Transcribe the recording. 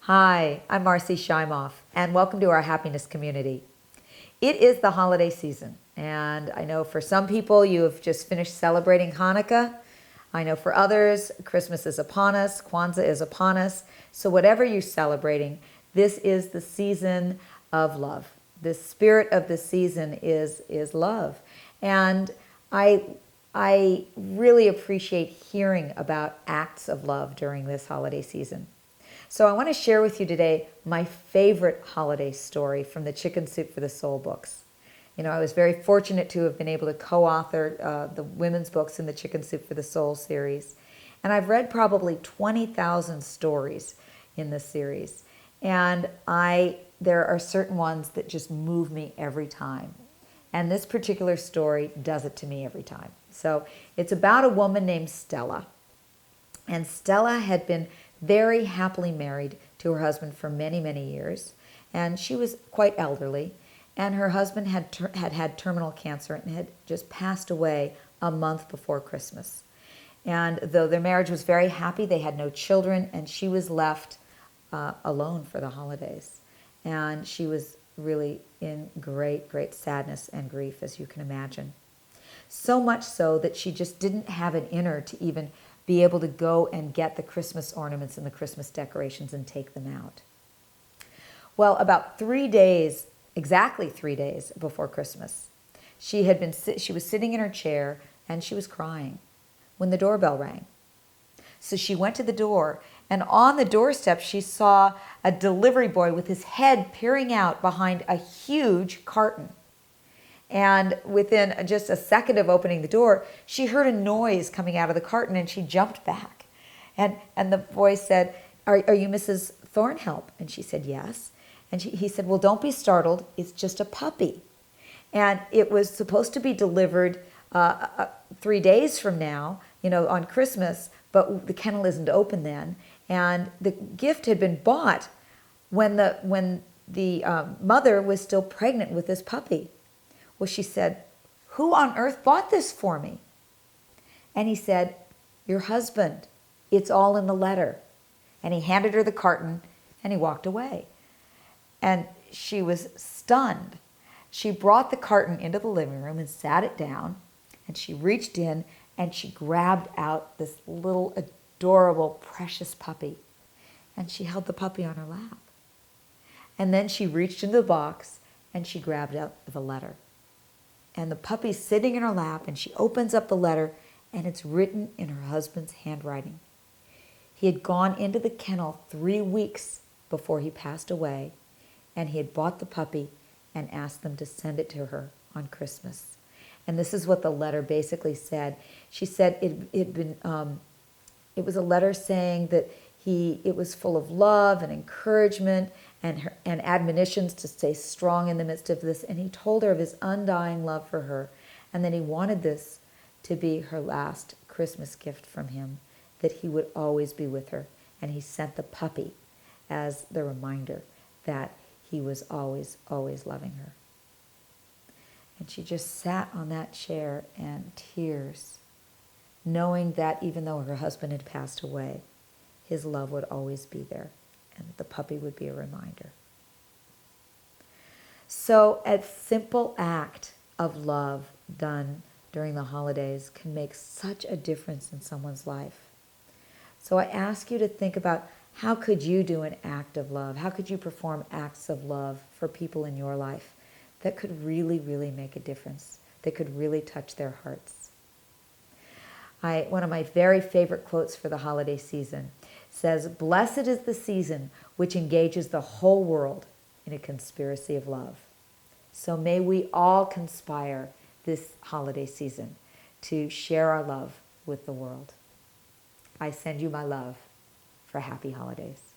Hi, I'm Marci Shimoff, and welcome to our happiness community. It is the holiday season, and I know for some people you have just finished celebrating Hanukkah. I know for others, Christmas is upon us, Kwanzaa is upon us. So, whatever you're celebrating, this is the season of love. The spirit of the season is love. And I really appreciate hearing about acts of love during this holiday season. So I want to share with you today my favorite holiday story from the Chicken Soup for the Soul books. You know, I was very fortunate to have been able to co-author the women's books in the Chicken Soup for the Soul series. And I've read probably 20,000 stories in this series. And there are certain ones that just move me every time. And this particular story does it to me every time. So it's about a woman named Stella. And Stella had been very happily married to her husband for many, many years. And she was quite elderly. And her husband had terminal cancer and had just passed away a month before Christmas. And though their marriage was very happy, they had no children, and she was left alone for the holidays. And she was really in great, great sadness and grief, as you can imagine. So much so that she just didn't have it in her to even be able to go and get the Christmas ornaments and the Christmas decorations and take them out. Well, about 3 days, exactly 3 days before Christmas, she was sitting in her chair and she was crying when the doorbell rang. So she went to the door, and on the doorstep she saw a delivery boy with his head peering out behind a huge carton. And within just a second of opening the door, she heard a noise coming out of the carton, and she jumped back. And the boy said, are you Mrs. Thornhelp? And she said, yes. And he said, well, don't be startled. It's just a puppy. And it was supposed to be delivered 3 days from now, on Christmas, but the kennel isn't open then. And the gift had been bought when the mother was still pregnant with this puppy. Well, she said, who on earth bought this for me? And he said, your husband. It's all in the letter. And he handed her the carton and he walked away. And she was stunned. She brought the carton into the living room and sat it down, and she reached in and she grabbed out this little adorable, precious puppy. And she held the puppy on her lap. And then she reached into the box and she grabbed out the letter. And the puppy's sitting in her lap, and she opens up the letter, and it's written in her husband's handwriting. He had gone into the kennel 3 weeks before he passed away, and he had bought the puppy and asked them to send it to her on Christmas. And this is what the letter basically said. She said it was a letter saying that it was full of love and encouragement and admonitions to stay strong in the midst of this. And he told her of his undying love for her, and that he wanted this to be her last Christmas gift from him, that he would always be with her. And he sent the puppy as the reminder that he was always, always loving her. And she just sat on that chair in tears, knowing that even though her husband had passed away, his love would always be there, and the puppy would be a reminder. So a simple act of love done during the holidays can make such a difference in someone's life. So I ask you to think about, how could you do an act of love? How could you perform acts of love for people in your life that could really, really make a difference, that could really touch their hearts? One of my very favorite quotes for the holiday season says, blessed is the season which engages the whole world in a conspiracy of love. So may we all conspire this holiday season to share our love with the world. I send you my love for happy holidays.